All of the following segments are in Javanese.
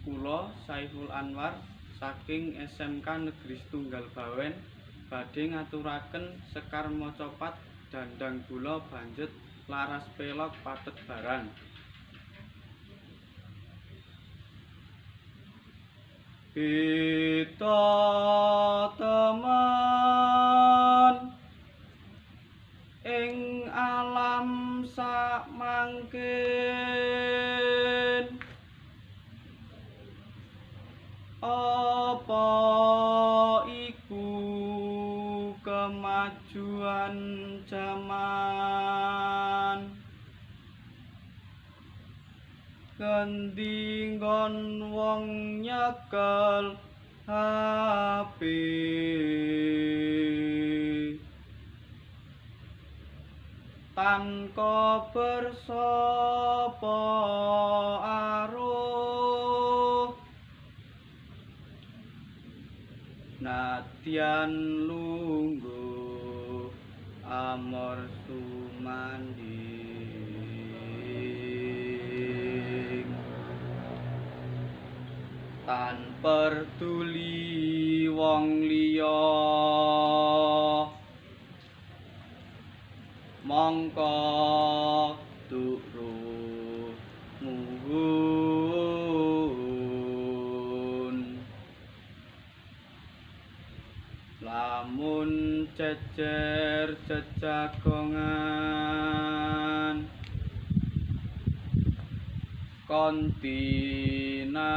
Kula Saiful Anwar saking SMK Negeri Setunggal Bawen badhe ngaturaken sekar macapat dandang gula banjet laras pelog pathet barang. Kita temen ing alam sakmangkin, apa iku kemajuan zaman, ngendi nggon wong nyekel HP, tanpa bersapa aruh, nadyan lungguh amor sumanding, tan peduli wong liya, mongko duruh muhun, lamun cecer jejagongan kon tinakon,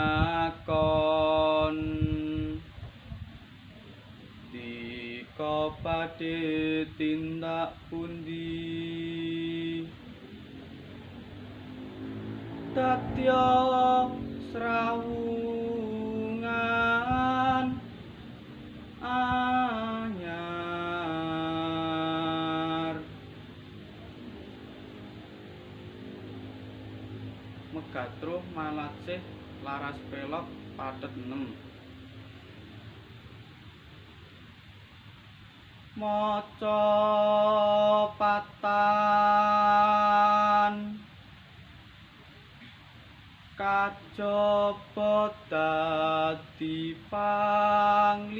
dika badhe tindak pundi, dadya srawungan anyar, megatruh malatsih laras pelog pathet 6. Maca patan kajaba dadi panglipur,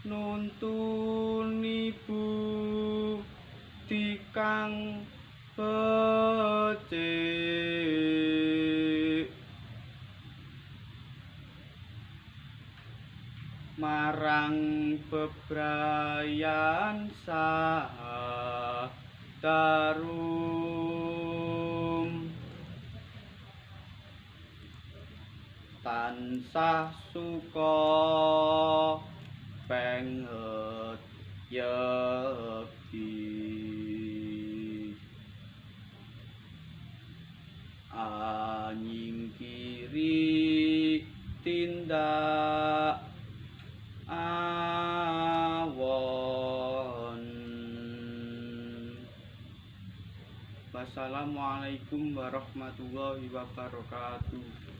nuntun ibu dikang becik, marang bebrayan saha darum, tansah suka penget yekti, anyingkiri tindak awon. Wassalamualaikum warahmatullahi wabarakatuh.